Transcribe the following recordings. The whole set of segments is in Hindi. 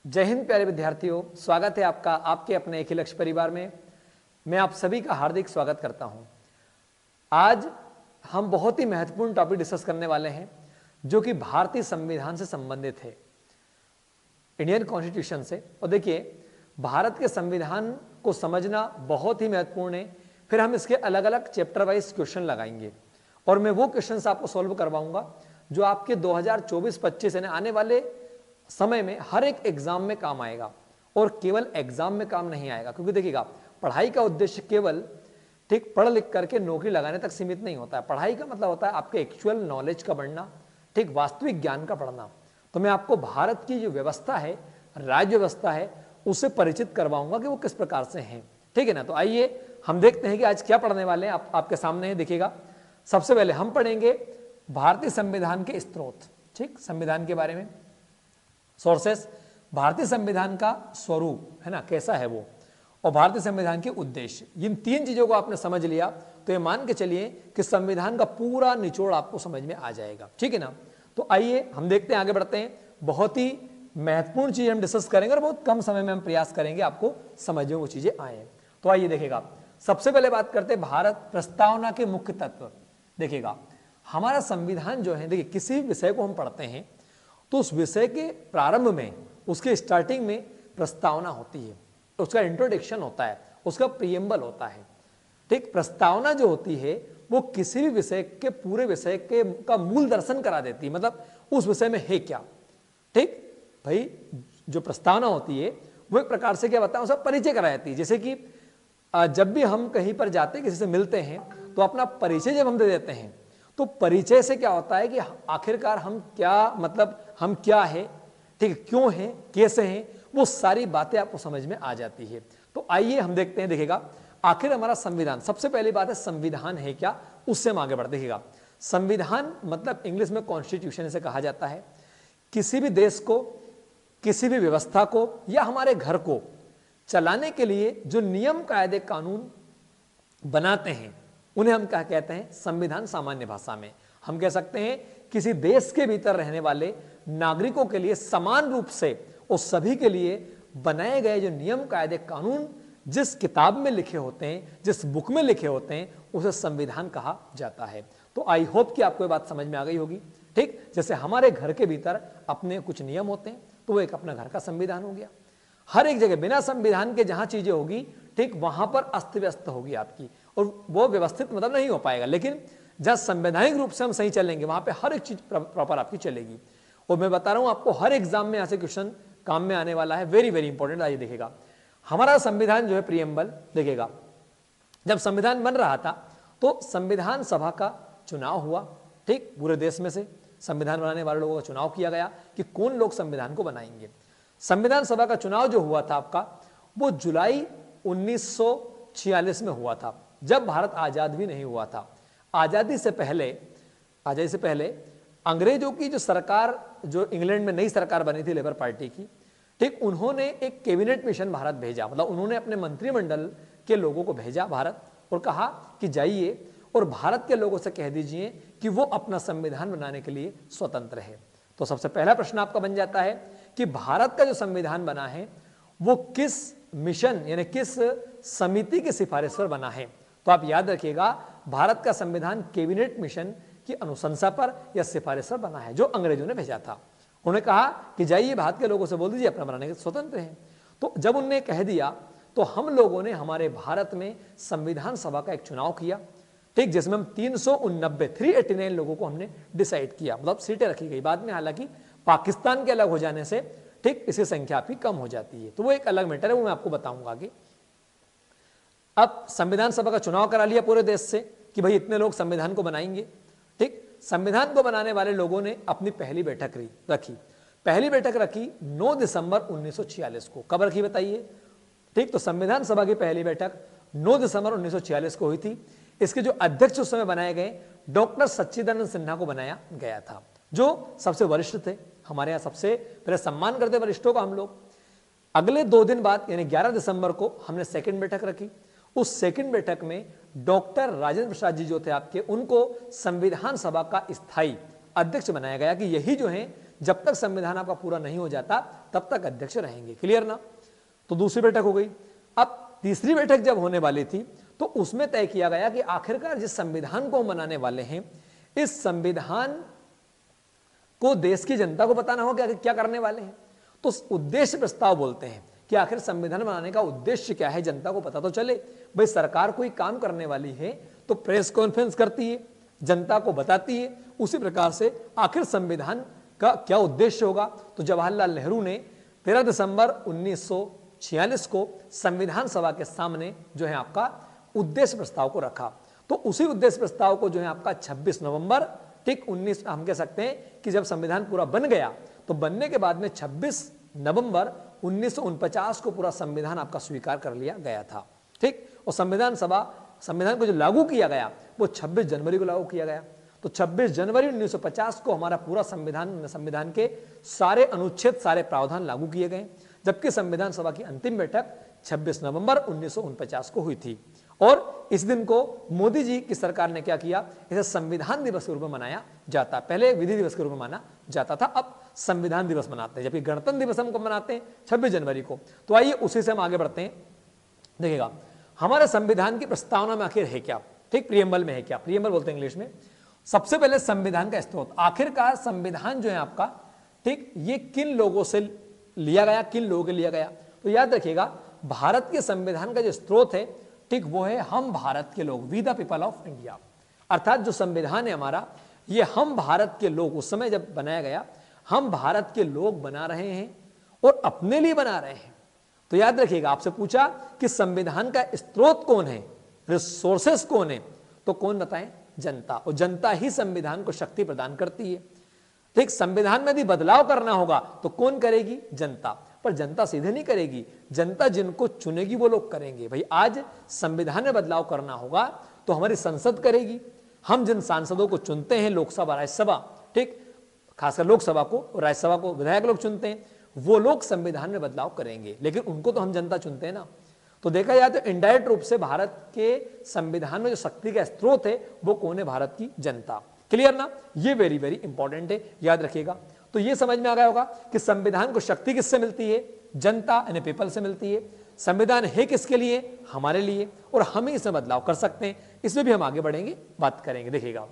जय हिंद प्यारे विद्यार्थियों, स्वागत है आपका आपके अपने एक ही लक्ष्य परिवार में। मैं आप सभी का हार्दिक स्वागत करता हूं। आज हम बहुत ही महत्वपूर्ण टॉपिक डिस्कस करने वाले हैं जो कि भारतीय संविधान से संबंधित है, इंडियन कॉन्स्टिट्यूशन से। और देखिए, भारत के संविधान को समझना बहुत ही महत्वपूर्ण है। फिर हम इसके अलग अलग चैप्टर वाइज क्वेश्चन लगाएंगे और मैं वो क्वेश्चन आपको सॉल्व करवाऊंगा जो आपके 2024-25 यानी आने वाले समय में हर एक एग्जाम में काम आएगा। और केवल एग्जाम में काम नहीं आएगा, क्योंकि देखिएगा, पढ़ाई का उद्देश्य केवल पढ़ लिख करके नौकरी लगाने तक सीमित नहीं होता है। पढ़ाई का मतलब होता है आपके एक्चुअल नॉलेज का बढ़ना, वास्तविक ज्ञान का बढ़ना। तो मैं आपको भारत की जो व्यवस्था है, राज्य व्यवस्था है, उससे परिचित करवाऊंगा कि वो किस प्रकार से है। ठीक है ना। तो आइए हम देखते हैं कि आज क्या पढ़ने वाले हैं। आपके सामने है, देखिएगा। सबसे पहले हम पढ़ेंगे भारतीय संविधान के स्रोत। ठीक, संविधान के बारे में सोर्सेस, भारतीय संविधान का स्वरूप है ना, कैसा है वो, और भारतीय संविधान के उद्देश्य। इन तीन चीजों को आपने समझ लिया तो ये मान के चलिए कि संविधान का पूरा निचोड़ आपको समझ में आ जाएगा। ठीक है ना। तो आइए हम देखते हैं, आगे बढ़ते हैं। बहुत ही महत्वपूर्ण चीज हम डिस्कस करेंगे और बहुत कम समय में हम प्रयास करेंगे आपको समझ में वो चीजें आए। तो आइए देखिएगा, सबसे पहले बात करते हैं भारत प्रस्तावना के मुख्य तत्व। देखिएगा, हमारा संविधान जो है, देखिए, किसी विषय को हम पढ़ते हैं तो उस विषय के प्रारंभ में, उसके स्टार्टिंग में प्रस्तावना होती है, उसका इंट्रोडक्शन होता है, उसका प्रीएम्बल होता है। ठीक, प्रस्तावना जो होती है वो किसी भी विषय के पूरे विषय के का मूल दर्शन करा देती है, मतलब उस विषय में है क्या। ठीक भाई, जो प्रस्तावना होती है वो एक प्रकार से क्या बताएं, उसका परिचय करा जाती है। जैसे कि जब भी हम कहीं पर जाते हैं, किसी से मिलते हैं, तो अपना परिचय जब हम दे देते हैं तो परिचय से क्या होता है कि आखिरकार हम क्या, मतलब हम क्या है, ठीक है, क्यों है, कैसे हैं, वो सारी बातें आपको समझ में आ जाती है। तो आइए हम देखते हैं। देखिएगा, आखिर हमारा संविधान, सबसे पहली बात है संविधान है क्या, उससे हम आगे बढ़ते। देखिएगा, संविधान मतलब इंग्लिश में कॉन्स्टिट्यूशन से कहा जाता है। किसी भी देश को, किसी भी व्यवस्था को या हमारे घर को चलाने के लिए जो नियम कायदे कानून बनाते हैं उन्हें हम क्या कहते हैं, संविधान। सामान्य भाषा में हम कह सकते हैं किसी देश के भीतर रहने वाले नागरिकों के लिए समान रूप से और सभी के लिए बनाए गए जो नियम कायदे कानून जिस किताब में लिखे होते हैं, जिस बुक में लिखे होते हैं, उसे संविधान कहा जाता है। तो आई होप कि आपको ये बात समझ में आ गई होगी। ठीक, जैसे हमारे घर के भीतर अपने कुछ नियम होते हैं तो वो एक अपना घर का संविधान हो गया। हर एक जगह बिना संविधान के जहां चीजें होगी, ठीक, वहां पर अस्त व्यस्त होगी आपकी, और वो व्यवस्थित मतलब नहीं हो पाएगा। लेकिन जहां संवैधानिक रूप से हम सही चलेंगे, वहां पे हर एक चीज प्रॉपर आपकी चलेगी। और मैं बता रहा हूं आपको, हर एग्जाम में ऐसे क्वेश्चन काम में आने वाला है, वेरी वेरी इंपॉर्टेंट। आइए देखिएगा, हमारा संविधान जो है प्रीएम्बल। देखिएगा, जब संविधान बन रहा था तो संविधान सभा का चुनाव हुआ। ठीक, पूरे देश में से संविधान बनाने वाले लोगों का चुनाव किया गया कि कौन लोग संविधान को बनाएंगे। संविधान सभा का चुनाव जो हुआ था आपका, वो जुलाई 1946 में हुआ था, जब भारत आजाद भी नहीं हुआ था। आजादी से पहले अंग्रेजों की जो सरकार, जो इंग्लैंड में नई सरकार बनी थी लेबर पार्टी की, ठीक, उन्होंने एक कैबिनेट मिशन भारत भेजा, मतलब उन्होंने अपने मंत्रिमंडल के लोगों को भेजा भारत और कहा कि जाइए और भारत के लोगों से कह दीजिए कि वो अपना संविधान बनाने के लिए स्वतंत्र है। तो सबसे पहला प्रश्न आपका बन जाता है कि भारत का जो संविधान बना है वो किस मिशन यानी किस समिति की सिफारिश पर बना है। तो आप याद रखिएगा, भारत का संविधान कैबिनेट मिशन की अनुशंसा पर या सिफारिश पर बना है, जो अंग्रेजों ने भेजा था। उन्होंने कहा कि जाइए भारत के लोगों से बोल दीजिए अपना बनाने के स्वतंत्र हैं। तो जब उन्होंने कह दिया तो हम लोगों ने हमारे भारत में संविधान सभा का एक चुनाव किया। ठीक, जिसमें हम 389 लोगों को हमने डिसाइड किया, मतलब सीटें रखी गई। बाद में हालांकि पाकिस्तान के अलग हो जाने से ठीक इसकी संख्या आपकी कम हो जाती है, तो वो एक अलग मैटर है, वो मैं आपको बताऊंगा आगे। अब संविधान सभा का चुनाव करा लिया पूरे देश से कि भाई इतने लोग संविधान को बनाएंगे। ठीक, संविधान को बनाने वाले लोगों ने अपनी पहली बैठक रखी। पहली बैठक रखी 9 दिसंबर 1946 को। कब रखी बताइए? ठीक, तो संविधान सभा की पहली बैठक 9 दिसंबर 1946 को हुई थी। इसके जो अध्यक्ष उस समय बनाए गए, डॉक्टर सच्चिदानंद सिन्हा को बनाया गया था, जो सबसे वरिष्ठ थे। हमारे यहाँ सबसे पहले सम्मान करते वरिष्ठों का हम लोग। अगले 2 दिन बाद यानी 11 दिसंबर को हमने सेकंड बैठक रखी। उस सेकंड बैठक में डॉक्टर राजेंद्र प्रसाद जी जो थे आपके, उनको संविधान सभा का स्थायी अध्यक्ष बनाया गया कि यही जो है जब तक संविधान आपका पूरा नहीं हो जाता तब तक अध्यक्ष रहेंगे। क्लियर ना? तो दूसरी बैठक हो गई। अब तीसरी बैठक जब होने वाली थी तो उसमें तय किया गया कि आखिरकार जिस संविधान को हम बनाने वाले हैं, इस संविधान को देश की जनता को बताना होगा कि क्या करने वाले हैं। तो उद्देश्य प्रस्ताव बोलते हैं कि आखिर संविधान बनाने का उद्देश्य क्या है, जनता को पता तो चले। भाई सरकार कोई काम करने वाली है तो प्रेस कॉन्फ्रेंस करती है, जनता को बताती है। उसी प्रकार से आखिर संविधान का क्या उद्देश्य होगा। तो जवाहरलाल नेहरू ने 13 दिसंबर 1946 को संविधान सभा के सामने जो है आपका उद्देश्य प्रस्ताव को रखा। तो उसी उद्देश्य प्रस्ताव को जो है आपका 26 नवंबर ठीक 19 हम कह सकते हैं कि जब संविधान पूरा बन गया तो बनने के बाद में 26 नवंबर 1949 को पूरा संविधान आपका स्वीकार कर लिया गया था। ठीक, और संविधान को जो लागू किया गया वो 26 जनवरी को लागू किया गया। तो 26 जनवरी 1950 को हमारा पूरा संविधान के सारे अनुच्छेद, सारे प्रावधान लागू किए गए, जबकि संविधान सभा की अंतिम बैठक 26 नवंबर 1949 को हुई थी। और इस दिन को मोदी जी की सरकार ने क्या किया, इसे संविधान दिवस के रूप में मनाया जाता। पहले विधि दिवस के रूप में माना जाता था, अब संविधान दिवस मनाते हैं। जबकि गणतंत्र दिवस हम कब मनाते हैं? 26 जनवरी को। तो आइए उसी से हम आगे बढ़ते हैं। देखिएगा हमारे संविधान की प्रस्तावना में आखिर है क्या। ठीक, प्रियम्बल में है क्या, प्रियम्बल बोलते हैं इंग्लिश में। सबसे पहले संविधान का स्रोत, आखिरकार संविधान जो है आपका, ठीक, ये किन लोगों से लिया गया, किन लोगों के लिया गया। तो याद रखिएगा भारत के संविधान का जो स्रोत है, ठीक, वो है हम भारत के लोग, we the people of India. अर्थात जो संविधान है हमारा, ये हम भारत के लोग, उस समय जब बनाया गया हम भारत के लोग बना रहे हैं और अपने लिए बना रहे हैं। तो याद रखिएगा आपसे पूछा कि संविधान का स्रोत कौन है, रिसोर्सेस कौन है, तो कौन बताएं? जनता। और जनता ही संविधान को शक्ति प्रदान करती है। ठीक, संविधान में यदि बदलाव करना होगा तो कौन करेगी? जनता। पर जनता सीधे नहीं करेगी, जनता जिनको चुनेगी वो लोग करेंगे। भाई आज संविधान में बदलाव करना होगा तो हमारी संसद करेगी। हम जिन सांसदों को चुनते हैं, लोकसभा राज्यसभा, ठीक, खासकर लोकसभा को और राज्यसभा को विधायक लोग चुनते हैं, वो लोग संविधान में बदलाव करेंगे, लेकिन उनको तो हम जनता चुनते हैं ना। तो देखा जाए तो इनडायरेक्ट रूप से भारत के संविधान में जो शक्ति का स्रोत है वो कौन है? भारत की जनता। क्लियर ना? ये वेरी वेरी इंपॉर्टेंट है, याद रखिएगा। तो ये समझ में आ गया होगा कि संविधान को शक्ति किससे मिलती है? जनता यानी पीपल से मिलती है। संविधान है किसके लिए? हमारे लिए, और हम ही इसमें बदलाव कर सकते हैं। इसमें भी हम आगे बढ़ेंगे, बात करेंगे। देखिएगा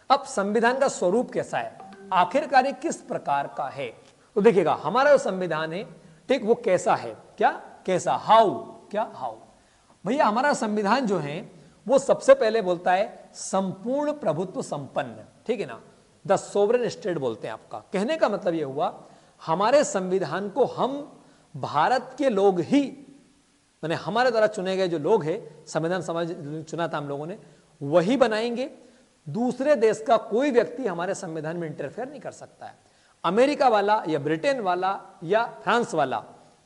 अब संविधान का स्वरूप कैसा है, आखिरकार ये किस प्रकार का है। तो देखिएगा हमारा जो संविधान है, ठीक, वो कैसा है? क्या कैसा? हाउ, क्या हाउ। भैया हमारा संविधान जो है वो सबसे पहले बोलता है संपूर्ण प्रभुत्व संपन्न, ठीक है ना, द सोवरेन स्टेट बोलते हैं आपका। कहने का मतलब ये हुआ हमारे संविधान को हम भारत के लोग ही, माने हमारे द्वारा चुने गए जो लोग हैं, संविधान समाज चुना था हम लोगों ने, वही बनाएंगे। दूसरे देश का कोई व्यक्ति हमारे संविधान में इंटरफेयर नहीं कर सकता है। अमेरिका वाला या ब्रिटेन वाला या फ्रांस वाला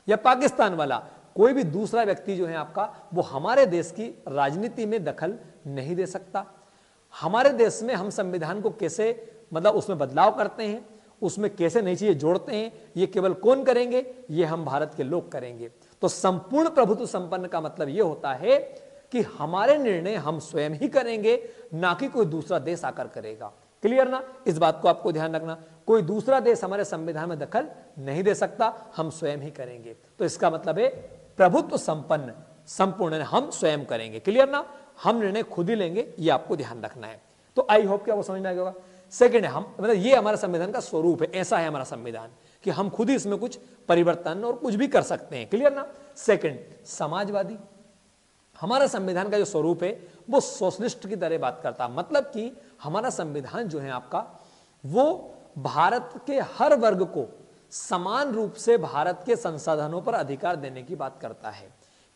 या पाकिस्तान वाला कोई भी दूसरा व्यक्ति जो है आपका, वो हमारे देश की राजनीति में दखल नहीं दे सकता। हमारे देश में हम संविधान को कैसे, मतलब उसमें बदलाव करते हैं, उसमें कैसे नई चीजें जोड़ते हैं, ये केवल कौन करेंगे? ये हम भारत के लोग करेंगे। तो संपूर्ण प्रभुत्व संपन्न का मतलब ये होता है कि हमारे निर्णय हम स्वयं ही करेंगे, ना कि कोई दूसरा देश आकर करेगा। क्लियर ना? इस बात को आपको ध्यान रखना, कोई दूसरा देश हमारे संविधान में दखल नहीं दे सकता, हम स्वयं ही करेंगे। तो इसका मतलब है प्रभुत्व संपन्न, संपूर्ण हम स्वयं करेंगे। क्लियर ना? हम निर्णय खुद ही लेंगे, ये आपको ध्यान रखना है। तो आई होप कि आपको समझ में आ गया होगा। सेकंड है, हम मतलब ये हमारा संविधान का स्वरूप है, ऐसा है हमारा संविधान कि हम खुद ही इसमें कुछ परिवर्तन और कुछ भी कर सकते हैं। क्लियर ना? सेकंड, समाजवादी। हमारा संविधान का जो स्वरूप है वो सोशलिस्ट की तरह बात करता है। मतलब कि हमारा संविधान जो है आपका, वो भारत के हर वर्ग को समान रूप से भारत के संसाधनों पर अधिकार देने की बात करता है।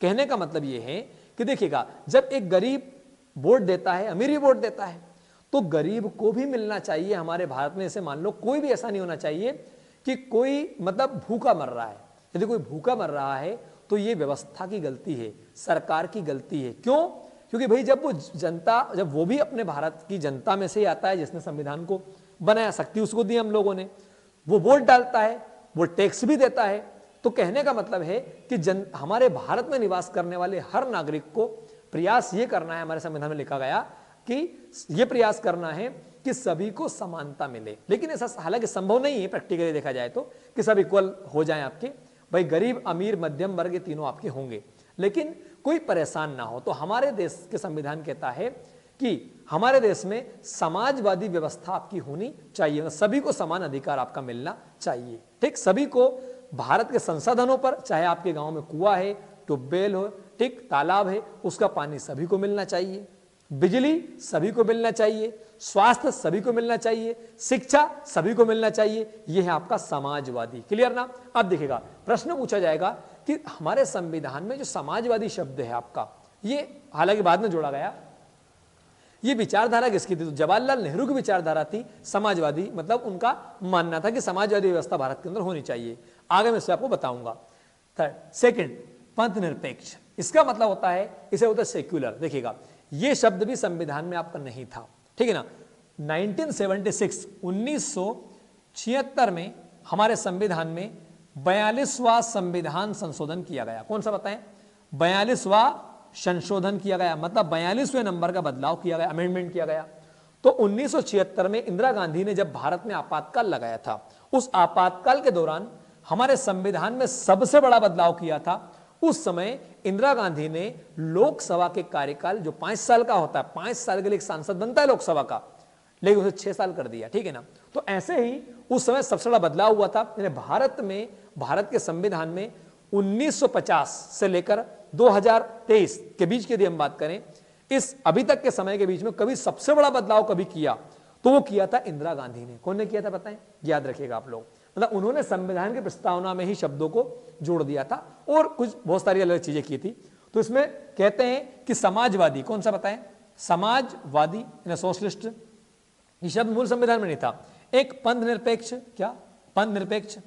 कहने का मतलब ये है कि देखिएगा, जब एक गरीब वोट देता है, अमीर भी वोट देता है, तो गरीब को भी मिलना चाहिए। हमारे भारत में ऐसे मान लो कोई भी ऐसा नहीं होना चाहिए कि कोई मतलब भूखा मर रहा है। यदि कोई भूखा मर रहा है तो ये व्यवस्था की गलती है, सरकार की गलती है। क्यों? क्योंकि भाई जब वो जनता, जब वो भी अपने भारत की जनता में से ही आता है जिसने संविधान को बनाया, शक्ति उसको दी हम लोगों ने, वो वोट डालता है, वो टैक्स भी देता है। तो कहने का मतलब है कि हमारे भारत में निवास करने वाले हर नागरिक को प्रयास ये करना है, हमारे संविधान में लिखा गया कि ये प्रयास करना है कि सभी को समानता मिले। लेकिन ऐसा हालांकि संभव नहीं है प्रैक्टिकली देखा जाए तो कि सब इक्वल हो जाएं आपके, भाई गरीब अमीर मध्यम वर्ग ये तीनों आपके होंगे, लेकिन कोई परेशान ना हो। तो हमारे देश के संविधान कहता है कि हमारे देश में समाजवादी व्यवस्था आपकी होनी चाहिए, सभी को समान अधिकार आपका मिलना चाहिए। ठीक, सभी को भारत के संसाधनों पर, चाहे आपके गांव में कुआं है, ट्यूबवेल हो, ठीक, तालाब है, उसका पानी सभी को मिलना चाहिए, बिजली सभी को मिलना चाहिए, स्वास्थ्य सभी को मिलना चाहिए, शिक्षा सभी को मिलना चाहिए। यह है आपका समाजवादी। क्लियर ना? अब देखिएगा प्रश्न पूछा जाएगा कि हमारे संविधान में जो समाजवादी शब्द है आपका, ये हालांकि बाद में जोड़ा गया, ये विचारधारा किसकी थी? तो जवाहरलाल नेहरू की विचारधारा थी समाजवादी, मतलब उनका मानना था कि समाजवादी व्यवस्था भारत के अंदर होनी चाहिए। आगे मैं इसे आपको बताऊंगा। थर्ड, सेकंड, पंथ निरपेक्ष, इसका मतलब होता है, इसे होता है सेक्युलर। देखिएगा ये शब्द भी संविधान में आपका नहीं था, ठीक है ना। 1976 में हमारे संविधान में 42वां संविधान संशोधन किया गया। कौन सा बताएं? 42वां संशोधन किया गया, मतलब 42वें नंबर का बदलाव किया गया, अमेंडमेंट किया गया। तो 1976 में इंदिरा गांधी ने जब भारत में आपातकाल लगाया था, उस आपातकाल के दौरान हमारे संविधान में सबसे बड़ा बदलाव किया था। उस समय इंदिरा गांधी ने लोकसभा के कार्यकाल जो 5 साल का होता है, 5 साल के लिए एक सांसद बनता है लोकसभा का, लेकिन उसे 6 साल कर दिया, ठीक है ना। तो ऐसे ही उस समय सबसे बड़ा बदलाव हुआ था। भारत के संविधान में 1950 से लेकर 2023 के बीच की यदि हम बात करें, इस अभी तक के समय के बीच में कभी सबसे बड़ा बदलाव कभी किया तो वो किया था इंदिरा गांधी ने। कौन ने किया था बताएं? याद रखिएगा आप लोग, मतलब उन्होंने संविधान की प्रस्तावना में ही शब्दों को जोड़ दिया था और कुछ बहुत सारी अलग चीजें की थी। तो इसमें कहते हैं कि समाजवादी, कौन सा बताएं? समाजवादी सोशलिस्ट, ये शब्द मूल संविधान में नहीं था। एक पंथ निरपेक्ष, क्या पंथ निरपेक्ष,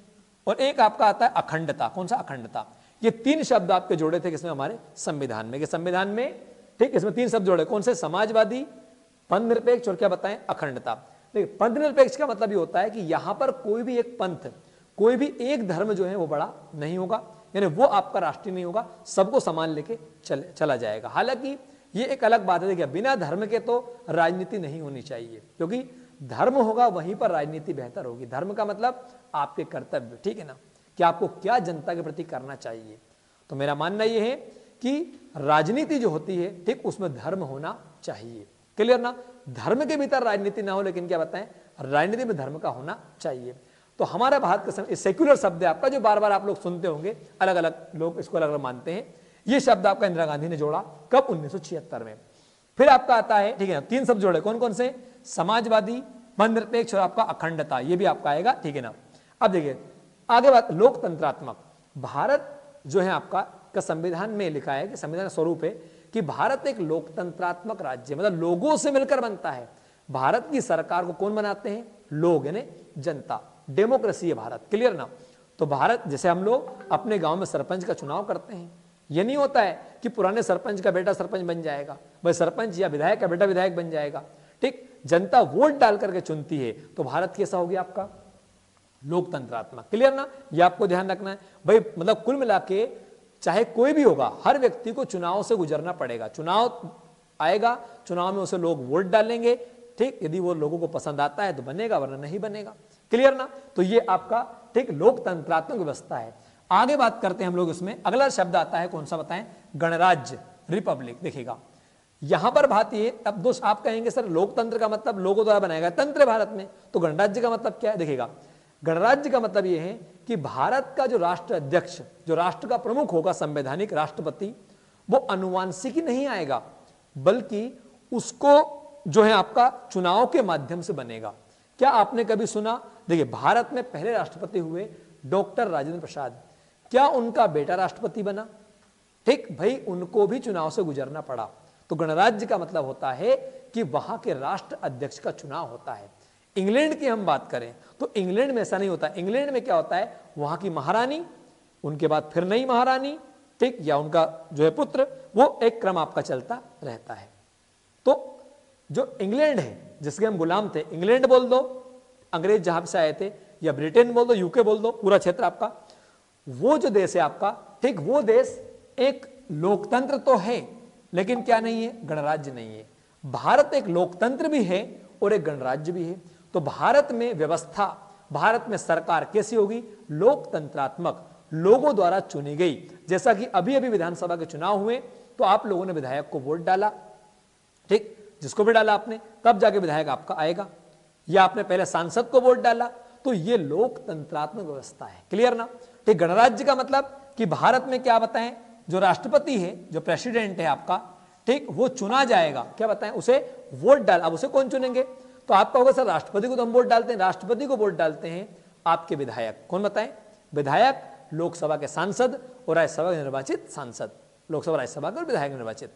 और एक आपका आता है अखंडता। कौन सा? अखंडता। ये 3 शब्द आपके जोड़े थे किसमें? हमारे संविधान में। संविधान में, ठीक, इसमें 3 शब्द जोड़े। कौन से? समाजवादी, पंथ निरपेक्ष और क्या बताएं? अखंडता। देखिए पंथ निरपेक्ष का मतलब ये होता है कि यहां पर कोई भी एक पंथ, कोई भी एक धर्म जो है वो बड़ा नहीं होगा, यानी वो आपका राष्ट्रीय नहीं होगा, सबको समान लेके चला जाएगा। हालांकि ये एक अलग बात है, देखिए बिना धर्म के तो राजनीति नहीं होनी चाहिए, क्योंकि धर्म होगा वहीं पर राजनीति बेहतर होगी। धर्म का मतलब आपके कर्तव्य, ठीक है ना, कि आपको क्या जनता के प्रति करना चाहिए। तो मेरा मानना यह है कि राजनीति जो होती है, ठीक, उसमें धर्म होना चाहिए। क्लियर ना? धर्म के भीतर राजनीति ना हो, लेकिन क्या बताएं, राजनीति में धर्म का होना चाहिए। तो हमारा भारत का सेक्युलर शब्द है आपका, जो बार बार आप लोग सुनते होंगे, अलग अलग लोग इसको अलग अलग मानते हैं। ये शब्द आपका इंदिरा गांधी ने जोड़ा, कब? 1976 में। फिर आपका आता है, ठीक है, 3 शब्द जोड़े, कौन कौन से? समाजवादी, पंथ निरपेक्ष और आपका अखंडता, ये भी आपका आएगा, ठीक है ना। अब देखिए आगे बात, लोकतंत्रात्मक। भारत जो है आपका का संविधान में लिखा है कि संविधान स्वरूप है कि भारत एक लोकतंत्रात्मक राज्य, मतलब लोगों से मिलकर बनता है। भारत की सरकार को कौन बनाते हैं? लोग, यानी जनता। डेमोक्रेसी है भारत। क्लियर ना? तो भारत, जैसे हम लोग अपने गांव में सरपंच का चुनाव करते हैं, यह नहीं होता है कि पुराने सरपंच का बेटा सरपंच बन जाएगा, भाई सरपंच या विधायक का बेटा विधायक बन जाएगा, ठीक, जनता वोट डाल करके चुनती है। तो भारत कैसा हो गया आपका? लोकतंत्रात्मक। क्लियर ना? ये आपको ध्यान रखना है भाई। मतलब कुल मिला के चाहे कोई भी होगा, हर व्यक्ति को चुनाव से गुजरना पड़ेगा। चुनाव आएगा, चुनाव में उसे लोग वोट डालेंगे, ठीक, यदि वो लोगों को पसंद आता है तो बनेगा, वरना नहीं बनेगा। क्लियर ना? तो ये आपका, ठीक, लोकतंत्रात्मक व्यवस्था है। आगे बात करते हैं हम लोग इसमें। अगला शब्द आता है, कौन सा बताएं? गणराज्य, रिपब्लिक। देखिएगा यहां पर बात ये, अब दोस्त आप कहेंगे सर लोकतंत्र का मतलब लोगों द्वारा बनाया गया तंत्र भारत में, तो गणराज्य का मतलब क्या है? देखिएगा गणराज्य का मतलब यह है कि भारत का जो राष्ट्र अध्यक्ष, जो राष्ट्र का प्रमुख होगा, संवैधानिक राष्ट्रपति, वो अनुवांशिक ही नहीं आएगा, बल्कि उसको जो है आपका चुनाव के माध्यम से बनेगा। क्या आपने कभी सुना? देखिए भारत में पहले राष्ट्रपति हुए डॉक्टर राजेंद्र प्रसाद, क्या उनका बेटा राष्ट्रपति बना? ठीक भाई, उनको भी चुनाव से गुजरना पड़ा। तो गणराज्य का मतलब होता है कि वहां के राष्ट्र अध्यक्ष का चुनाव होता है। इंग्लैंड की हम बात करें तो इंग्लैंड में ऐसा नहीं होता। इंग्लैंड में क्या होता है, वहां की महारानी, उनके बाद फिर नई महारानी, ठीक, या उनका जो है पुत्र, वो एक क्रम आपका चलता रहता है। तो जो इंग्लैंड है, जिसके हम गुलाम थे, इंग्लैंड बोल दो, अंग्रेज जहां से आए थे, या ब्रिटेन बोल दो, यूके बोल दो, पूरा क्षेत्र आपका, वो जो देश है आपका, ठीक, वो देश एक लोकतंत्र तो है, लेकिन क्या नहीं है? गणराज्य नहीं है। भारत एक लोकतंत्र भी है और एक गणराज्य भी है। तो भारत में व्यवस्था, भारत में सरकार कैसी होगी? लोकतंत्रात्मक, लोगों द्वारा चुनी गई। जैसा कि अभी अभी विधानसभा के चुनाव हुए तो आप लोगों ने विधायक को वोट डाला, ठीक, जिसको भी डाला आपने, तब जाके विधायक आपका आएगा, या आपने पहले सांसद को वोट डाला। तो ये लोकतंत्रात्मक व्यवस्था है। क्लियर ना? ठीक। गणराज्य का मतलब कि भारत में क्या बताएं, जो राष्ट्रपति है, जो प्रेसिडेंट है आपका, ठीक, वो चुना जाएगा। क्या बताएं? उसे वोट डाल। अब उसे कौन चुनेंगे? तो आपका होगा सर राष्ट्रपति को तो हम वोट डालते हैं, राष्ट्रपति को वोट डालते हैं आपके विधायक। कौन बताएं? विधायक, लोकसभा के सांसद और राज्यसभा के निर्वाचित सांसद, लोकसभा राज्यसभा के विधायक निर्वाचित।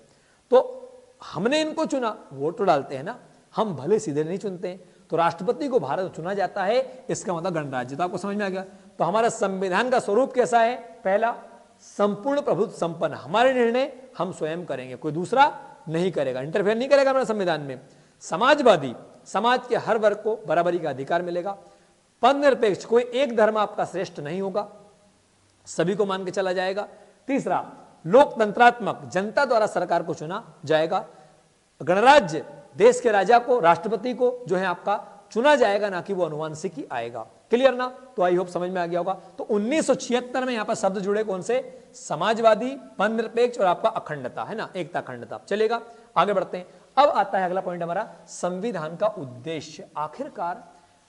तो हमने इनको चुना, वोट तो डालते हैं ना, हम भले सीधे नहीं चुनते हैं। तो राष्ट्रपति को भारत चुना जाता है, इसका मतलब गणराज्य। तो आपको समझ में आ गया। तो हमारा संविधान का स्वरूप कैसा है? पहला, संपूर्ण प्रभुत्व संपन्न, हमारे निर्णय हम स्वयं करेंगे, कोई दूसरा नहीं करेगा, इंटरफेयर नहीं करेगा हमारे संविधान में। समाजवादी, समाज के हर वर्ग को बराबरी का अधिकार मिलेगा। पदनिरपेक्ष, कोई एक धर्म आपका श्रेष्ठ नहीं होगा, सभी को मान के चला जाएगा। तीसरा, लोकतंत्रात्मक, जनता द्वारा सरकार को चुना जाएगा। गणराज्य, देश के राजा को, राष्ट्रपति को जो है आपका चुना जाएगा, ना कि वो अनुवांशिक ही आएगा। क्लियर ना? तो आई होप समझ में आ गया होगा। तो 1976 में यहां पर शब्द जुड़े, कौन से? समाजवादी, पदनिरपेक्ष और आपका अखंडता, है ना, एकता, अखंडता। चलेगा, आगे बढ़ते हैं। अब आता है अगला पॉइंट हमारा, संविधान का उद्देश्य। आखिरकार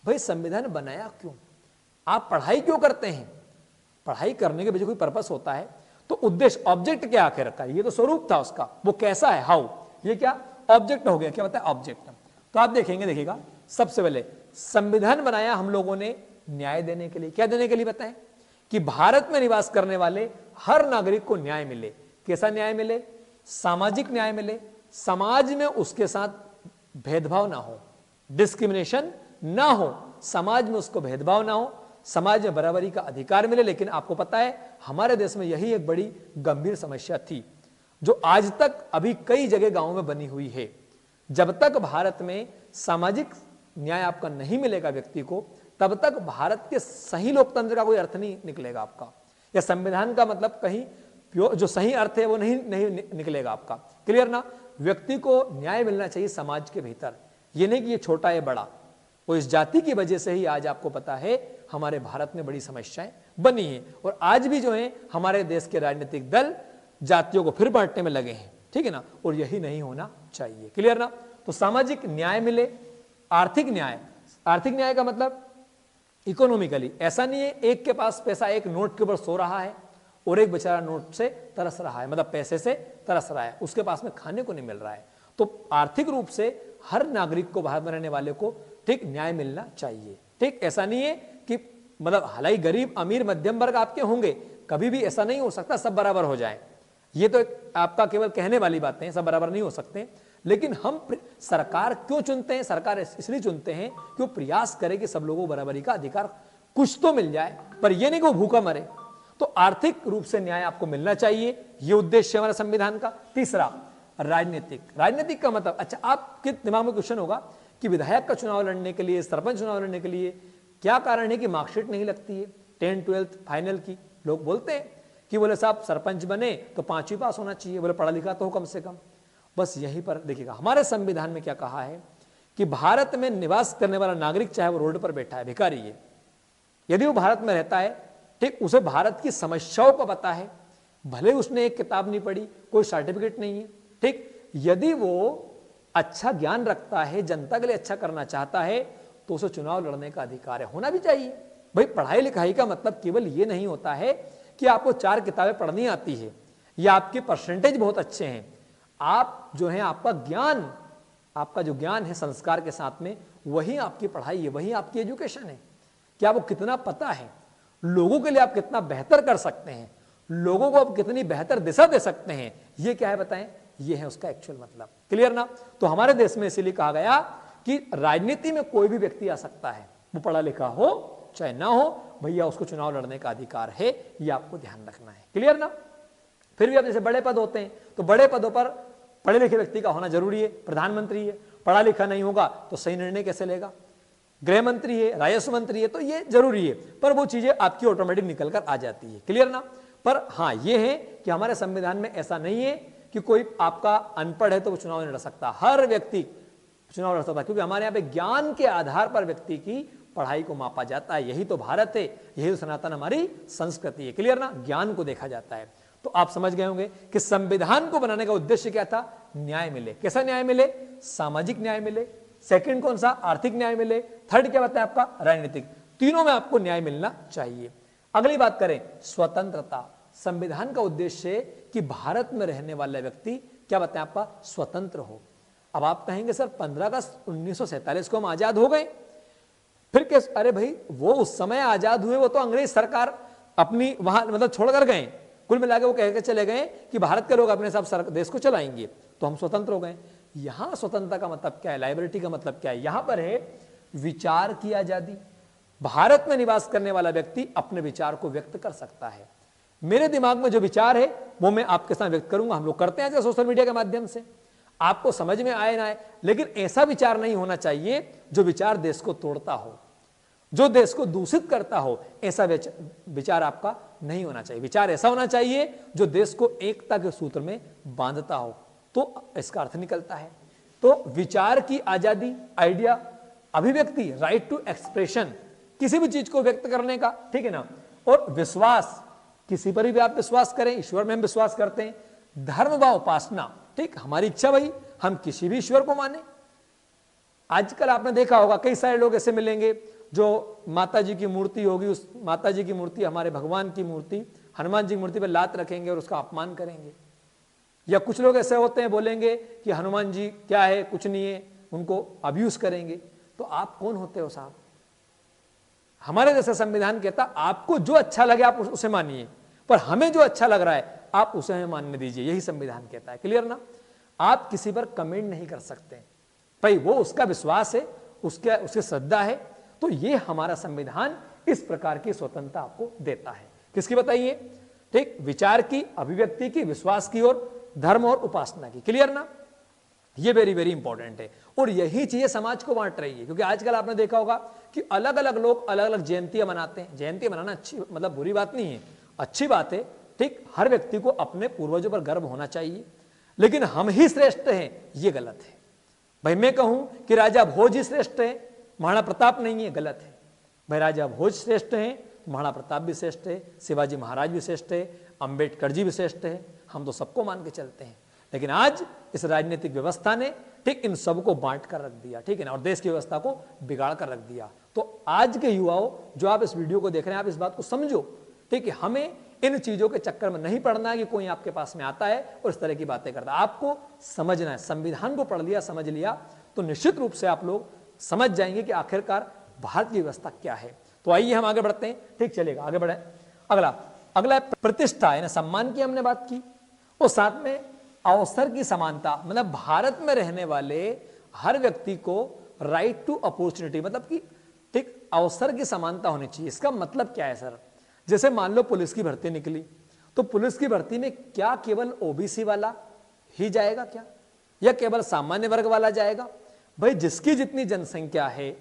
भाई संविधान बनाया क्यों? आप पढ़ाई क्यों करते हैं? पढ़ाई करने के पीछे कोई पर्पस होता है। तो उद्देश्य, ऑब्जेक्ट क्या आखिर का? ये तो स्वरूप था उसका, वो कैसा है, हाउ, ये क्या ऑब्जेक्ट हो गया। क्या बताया? ऑब्जेक्ट। तो आप देखेंगे, देखिएगा, सबसे पहले संविधान बनाया हम लोगों ने न्याय देने के लिए। क्या देने के लिए बताएं? कि भारत में निवास करने वाले हर नागरिक को न्याय मिले। कैसा न्याय मिले? सामाजिक न्याय मिले, समाज में उसके साथ भेदभाव ना हो, डिस्क्रिमिनेशन ना हो, समाज में उसको भेदभाव ना हो, समाज में बराबरी का अधिकार मिले। लेकिन आपको पता है हमारे देश में यही एक बड़ी गंभीर समस्या थी, जो आज तक अभी कई जगह गांवों में बनी हुई है। जब तक भारत में सामाजिक न्याय आपका नहीं मिलेगा व्यक्ति को, तब तक भारत के सही लोकतंत्र का कोई अर्थ नहीं निकलेगा आपका, या संविधान का मतलब कहीं जो सही अर्थ है वो नहीं निकलेगा आपका। क्लियर ना? व्यक्ति को न्याय मिलना चाहिए समाज के भीतर, ये नहीं कि ये छोटा है बड़ा। वो इस जाति की वजह से ही आज आपको पता है हमारे भारत में बड़ी समस्याएं बनी हैं, और आज भी जो है हमारे देश के राजनीतिक दल जातियों को फिर बांटने में लगे हैं। ठीक है ना? और यही नहीं होना चाहिए। क्लियर ना? तो सामाजिक न्याय मिले, आर्थिक न्याय। आर्थिक न्याय का मतलब इकोनॉमिकली, ऐसा नहीं है एक के पास पैसा एक नोट के ऊपर सो रहा है और एक बेचारा नोट से तरस रहा है, मतलब पैसे से तरस रहा है, उसके पास में खाने को नहीं मिल रहा है। तो आर्थिक रूप से हर नागरिक को, भारत में रहने वाले को ठीक न्याय मिलना चाहिए। ठीक, ऐसा नहीं है कि मतलब हालांकि गरीब अमीर मध्यम वर्ग आपके होंगे, कभी भी ऐसा नहीं हो सकता सब बराबर हो जाए। ये तो आपका केवल कहने वाली बातें हैं, सब बराबर नहीं हो सकते। लेकिन हम सरकार क्यों चुनते हैं? सरकार इसलिए चुनते हैं कि वो प्रयास करे कि सब लोगों को बराबरी का अधिकार कुछ तो मिल जाए, पर यह नहीं कि वो भूखा मरे। तो आर्थिक रूप से न्याय आपको मिलना चाहिए, ये उद्देश्य है हमारे संविधान का। तीसरा, राजनीतिक। राजनीतिक का मतलब, अच्छा आपके दिमाग में क्वेश्चन होगा कि विधायक का चुनाव लड़ने के लिए, सरपंच चुनाव लड़ने के लिए क्या कारण है कि मार्कशीट नहीं लगती है 10th 12th फाइनल की? लोग बोलते हैं कि बोले साहब सरपंच बने तो 5वीं पास होना चाहिए, बोले पढ़ा लिखा तो हो कम से कम। बस यहीं पर देखिएगा हमारे संविधान में क्या कहा है कि भारत में निवास करने वाला नागरिक, चाहे वो रोड पर बैठा है, भिखारी है, यदि वो भारत में रहता है, ठीक, उसे भारत की समस्याओं का पता है, भले उसने एक किताब नहीं पढ़ी, कोई सर्टिफिकेट नहीं है, ठीक, यदि वो अच्छा ज्ञान रखता है, जनता के लिए अच्छा करना चाहता है, तो उसे चुनाव लड़ने का अधिकार है, होना भी चाहिए। भाई पढ़ाई लिखाई का मतलब केवल ये नहीं होता है कि आपको 4 किताबें पढ़नी आती है या आपके परसेंटेज बहुत अच्छे हैं। आप जो है आपका ज्ञान, आपका जो ज्ञान है संस्कार के साथ में, वही आपकी पढ़ाई है, वही आपकी एजुकेशन है। कि आपको कितना पता है, लोगों के लिए आप कितना बेहतर कर सकते हैं, लोगों को आप कितनी बेहतर दिशा दे सकते हैं, ये क्या है बताएं? ये है उसका एक्चुअल मतलब। क्लियर ना? तो हमारे देश में इसीलिए कहा गया कि राजनीति में कोई भी व्यक्ति आ सकता है, वो पढ़ा लिखा हो चाहे ना हो, भैया उसको चुनाव लड़ने का अधिकार है, ये आपको ध्यान रखना है। क्लियर ना? फिर भी अब जैसे बड़े पद होते हैं तो बड़े पदों पर पढ़े लिखे व्यक्ति का होना जरूरी है। प्रधानमंत्री है, पढ़ा लिखा नहीं होगा तो सही निर्णय कैसे लेगा? गृह मंत्री है, राजस्व मंत्री है, तो ये जरूरी है, पर वो चीजें आपकी ऑटोमेटिक निकल कर आ जाती है। क्लियर ना? पर हाँ ये है कि हमारे संविधान में ऐसा नहीं है कि कोई आपका अनपढ़ है तो वो चुनाव नहीं लड़ सकता। हर व्यक्ति चुनाव लड़ता था, क्योंकि हमारे यहाँ पे ज्ञान के आधार पर व्यक्ति की पढ़ाई को मापा जाता है। यही तो भारत है, यही तो सनातन हमारी संस्कृति है। क्लियर ना? ज्ञान को देखा जाता है। तो आप समझ गए होंगे कि संविधान को बनाने का उद्देश्य क्या था? न्याय मिले। कैसा न्याय मिले? सामाजिक न्याय मिले। सेकंड कौन सा? आर्थिक न्याय मिले। थर्ड क्या बताया आपका? राजनीतिक। तीनों में आपको न्याय मिलना चाहिए। अगली बात करें, स्वतंत्रता। संविधान का उद्देश्य है कि भारत में रहने वाला व्यक्ति क्या बताया आपका? स्वतंत्र हो। अब आप कहेंगे सर 15 अगस्त 1947 को हम आजाद हो गए, फिर कैसे? अरे भाई वो उस समय आजाद हुए, वो तो अंग्रेज सरकार अपनी वहां मतलब छोड़कर गए। कुल मिला के वो कह के चले गए कि भारत के लोग अपने हिसाब देश को चलाएंगे, तो हम स्वतंत्र हो गए। यहां स्वतंत्रता का मतलब क्या है? लाइबर्टी का मतलब क्या है? यहां पर है विचार की आजादी। भारत में निवास करने वाला व्यक्ति अपने विचार को व्यक्त कर सकता है। मेरे दिमाग में जो विचार है वो मैं आपके साथ व्यक्त करूंगा। हम लोग करते हैं सोशल मीडिया के माध्यम से, आपको समझ में आए ना आए, लेकिन ऐसा विचार नहीं होना चाहिए जो विचार देश को तोड़ता हो, जो देश को दूषित करता हो। ऐसा विचार आपका नहीं होना चाहिए। विचार ऐसा होना चाहिए जो देश को एकता के सूत्र में बांधता हो, तो इसका अर्थ निकलता है। तो विचार की आजादी, आइडिया, अभिव्यक्ति, राइट टू एक्सप्रेशन, किसी भी चीज को व्यक्त करने का, ठीक है ना। और विश्वास, किसी पर भी आप विश्वास करें, ईश्वर में हम विश्वास करते हैं। धर्म व उपासना, ठीक, हमारी इच्छा भाई हम किसी भी ईश्वर को माने। आजकल आपने देखा होगा कई सारे लोग ऐसे मिलेंगे जो माता जी की मूर्ति होगी, उस माता जी की मूर्ति, हमारे भगवान की मूर्ति, हनुमान जी की मूर्ति पर लात रखेंगे और उसका अपमान करेंगे। या कुछ लोग ऐसे होते हैं, बोलेंगे कि हनुमान जी क्या है, कुछ नहीं है, उनको अब्यूज करेंगे। तो आप कौन होते हो साहब? हमारे जैसे संविधान कहता आपको जो अच्छा लगे आप उसे मानिए, पर हमें जो अच्छा लग रहा है आप उसे हमें मानने दीजिए, यही संविधान कहता है। क्लियर ना? आप किसी पर कमेंट नहीं कर सकते भाई, वो उसका विश्वास है, उसकी श्रद्धा है। तो ये हमारा संविधान इस प्रकार की स्वतंत्रता आपको देता है। किसकी बताइए? ठीक, विचार की, अभिव्यक्ति की, विश्वास की और धर्म और उपासना की। क्लियर ना? ये वेरी वेरी इंपॉर्टेंट है। और यही चीजें समाज को बांट रही है, क्योंकि आजकल आपने देखा होगा कि अलग अलग लोग अलग अलग जयंतियां मनाते हैं। जयंती मनाना अच्छी मतलब बुरी बात नहीं है, अच्छी बात है। ठीक, हर व्यक्ति को अपने पूर्वजों पर गर्व होना चाहिए, लेकिन हम ही श्रेष्ठ हैं ये गलत है। भाई मैं कहूं कि राजा भोज ही श्रेष्ठ है, महाराणा प्रताप नहीं है, गलत है। भाई राजा भोज श्रेष्ठ हैं, महाराणा प्रताप भी श्रेष्ठ है, शिवाजी महाराज भी श्रेष्ठ है, अंबेडकर जी भी श्रेष्ठ है। हम तो सबको मान के चलते हैं, लेकिन आज इस राजनीतिक व्यवस्था ने ठीक इन सबको बांट कर रख दिया, ठीक है ना, और देश की व्यवस्था को बिगाड़ कर रख दिया। तो आज के युवाओं, जो आप इस वीडियो को देख रहे हैं, आप इस बात को समझो, ठीक है। हमें इन चीजों के चक्कर में नहीं पड़ना है कि कोई आपके पास में आता है और इस तरह की बातें करता है। आपको समझना है, संविधान को पढ़ लिया, समझ लिया, तो निश्चित रूप से आप लोग समझ जाएंगे कि आखिरकार भारत की व्यवस्था क्या है। तो आइए हम आगे बढ़ते हैं, ठीक, चलेगा, आगे बढ़े। अगला प्रतिष्ठा है ना, सम्मान की हमने बात की, और साथ में अवसर की समानता, मतलब भारत में रहने वाले हर व्यक्ति को राइट टू अपॉर्चुनिटी, मतलब कि ठीक अवसर की समानता होनी चाहिए। इसका मतलब क्या है सर? जैसे मान लो पुलिस की भर्ती निकली, तो पुलिस की भर्ती में क्या केवल ओबीसी वाला ही जाएगा क्या, या केवल सामान्य वर्ग वाला जाएगा? भाई जिसकी जितनी जनसंख्या है,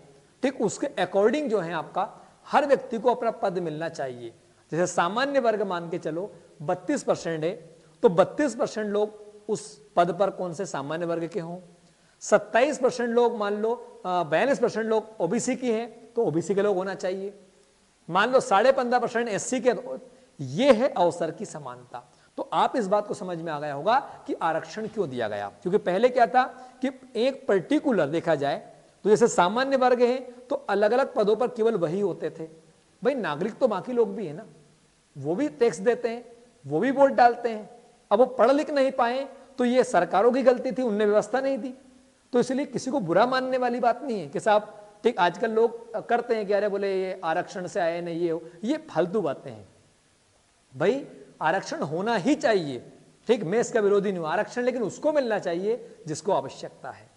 ठीक, उसके अकॉर्डिंग जो है आपका हर व्यक्ति को अपना पद मिलना चाहिए। जैसे सामान्य वर्ग मान के चलो 32% है, तो 32% लोग उस पद पर कौन से सामान्य वर्ग के हों। 27% लोग मान लो 42% लोग ओबीसी की हैं, तो ओबीसी के लोग होना चाहिए। मान लो 15.5% एससी के, ये है अवसर की समानता। तो आप इस बात को समझ में आ गया होगा कि आरक्षण क्यों दिया गया, क्योंकि पहले क्या था कि एक पर्टिकुलर देखा जाए तो जैसे सामान्य वर्ग है तो अलग अलग पदों पर केवल वही होते थे। भाई नागरिक तो बाकी लोग भी है ना, वो भी टैक्स देते हैं, वो भी वोट डालते हैं। अब वो पढ़ लिख नहीं पाए तो ये सरकारों की गलती थी, उनने व्यवस्था नहीं दी। तो इसलिए किसी को बुरा मानने वाली बात नहीं है कि साहब ठीक, आजकल लोग करते हैं कि अरे बोले ये आरक्षण से आए नहीं, ये फालतू बातें हैं। भाई आरक्षण होना ही चाहिए, ठीक, मैं इसका विरोधी नहीं हूं आरक्षण, लेकिन उसको मिलना चाहिए जिसको आवश्यकता है,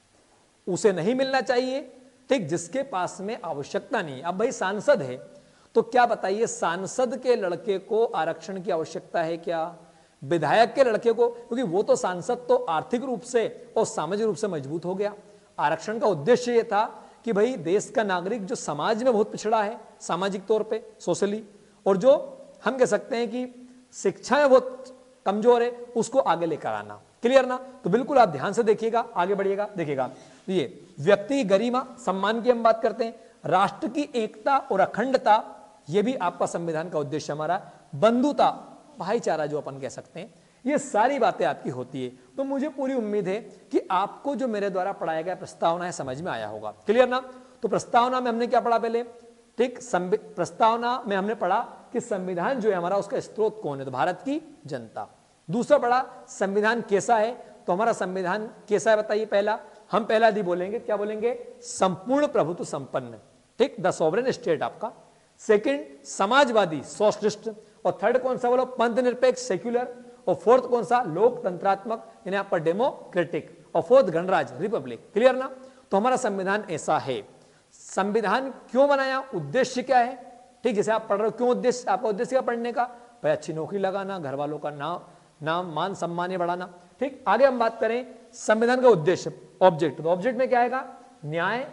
उसे नहीं मिलना चाहिए ठीक जिसके पास में आवश्यकता नहीं। अब भाई सांसद है तो क्या बताइए, सांसद के लड़के को आरक्षण की आवश्यकता है क्या? विधायक के लड़के को? क्योंकि वो तो सांसद तो आर्थिक रूप से और सामाजिक रूप से मजबूत हो गया। आरक्षण का उद्देश्य ये था कि भाई देश का नागरिक जो समाज में बहुत पिछड़ा है सामाजिक तौर पे, सोशली, और जो हम कह सकते हैं कि शिक्षा में बहुत कमजोर है, उसको आगे लेकर आना। क्लियर ना? तो बिल्कुल आप ध्यान से देखिएगा, आगे बढ़िएगा, देखिएगा। ये व्यक्ति की गरिमा सम्मान की हम बात करते हैं, राष्ट्र की एकता और अखंडता, ये भी आपका संविधान का उद्देश्य हमारा, बंधुता भाईचारा जो अपन कह सकते हैं, ये सारी बातें आपकी होती है। तो मुझे पूरी उम्मीद है कि आपको जो मेरे द्वारा पढ़ाया गया प्रस्तावना है समझ में आया होगा। क्लियर ना? तो प्रस्तावना में हमने क्या पढ़ा पहले? ठीक, प्रस्तावना में हमने पढ़ा कि संविधान जो है हमारा उसका स्रोत कौन है, तो भारत की जनता। दूसरा पढ़ा संविधान कैसा है, तो हमारा संविधान कैसा है बताइए? पहला, हम पहला दी बोलेंगे, क्या बोलेंगे? संपूर्ण प्रभुत्व संपन्न, ठीक, द सॉवरेन स्टेट आपका। सेकंड समाजवादी सोशलिस्ट, और थर्ड कौन सा बोलो? पंथ निरपेक्ष सेक्युलर, और फोर्थ कौन सा? लोकतंत्रात्मक यानी आपका डेमोक्रेटिक, और फोर्थ गणराज रिपब्लिक। क्लियर ना? तो हमारा संविधान ऐसा है। संविधान क्यों बनाया, उद्देश्य क्या है? ठीक, जैसे आप पढ़ रहे हो, क्यों उद्देश्य, आपका उद्देश्य क्या पढ़ने का? भाई अच्छी नौकरी लगाना, घर वालों का नाम मान सम्मान बढ़ाना। ठीक, आगे हम बात करें संविधान का उद्देश्य, ऑब्जेक्ट, तो ऑब्जेक्ट में क्या आएगा? न्याय,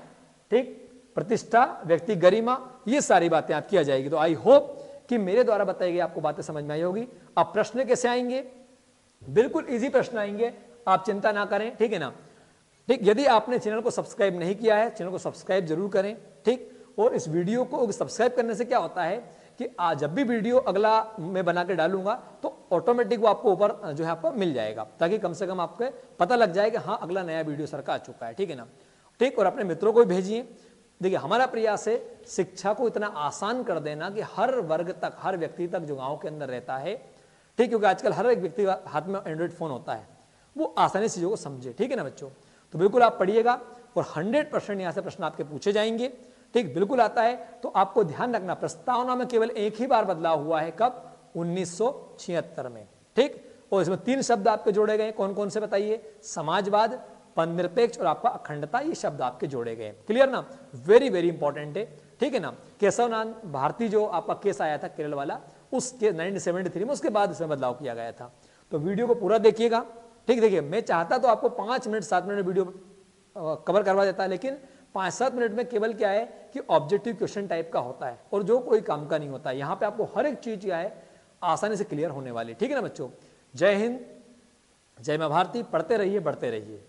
ठीक, प्रतिष्ठा, व्यक्ति गरिमा, ये सारी बातें आप किया जाएगी। तो आई होप कि मेरे द्वारा बताई गई आपको बातें समझ में आई होगी। अब प्रश्न कैसे आएंगे? बिल्कुल इजी प्रश्न आएंगे, आप चिंता ना करें, ठीक है ना? ठीक, यदि आपने चैनल को सब्सक्राइब नहीं किया है, चैनल को सब्सक्राइब जरूर करें, ठीक। और इस वीडियो को सब्सक्राइब करने से क्या होता है कि आज जब भी वीडियो अगला मैं बना के डालूंगा तो ऑटोमेटिक वो आपको ऊपर जो है आपको मिल जाएगा, ताकि कम से कम आपको पता लग जाए कि हाँ अगला नया वीडियो सर का आ चुका है, ठीक है ना? ठीक, और अपने मित्रों को भी भेजिए। देखिए हमारा प्रयास है शिक्षा को इतना आसान कर देना कि हर वर्ग तक, हर व्यक्ति तक जो गाँव के अंदर रहता है, ठीक, क्योंकि आजकल हर एक व्यक्ति का हाथ में एंड्रॉइड फोन होता है, वो आसानी से चीज़ों को समझे, ठीक है ना बच्चों? तो बिल्कुल आप पढ़िएगा और 100% यहाँ से प्रश्न आपके पूछे जाएंगे, ठीक, बिल्कुल आता है। तो आपको ध्यान रखना प्रस्तावना में केवल एक ही बार बदलाव हुआ है, कब? 1976 में, ठीक। और इसमें 3 शब्द आपके जोड़े गए, कौन कौन से बताइए? समाजवाद, पंथनिरपेक्ष और आपका अखंडता, ये शब्द आपके जोड़े गए। क्लियर ना? वेरी वेरी इंपॉर्टेंट है, ठीक है ना? केशवनाथ भारती जो आपका केस आया था केरल वाला, उसके 1973 में, उसके बाद इसमें बदलाव किया गया था। तो वीडियो को पूरा देखिएगा, ठीक। देखिए मैं चाहता तो आपको 5 मिनट 7 मिनट वीडियो कवर करवा देता, लेकिन 5-7 मिनट में केवल क्या है कि ऑब्जेक्टिव क्वेश्चन टाइप का होता है और जो कोई काम का नहीं होता है। यहाँ पे आपको हर एक चीज क्या है आसानी से क्लियर होने वाली, ठीक है ना बच्चों? जय हिंद, जय मां भारती, पढ़ते रहिए, बढ़ते रहिए।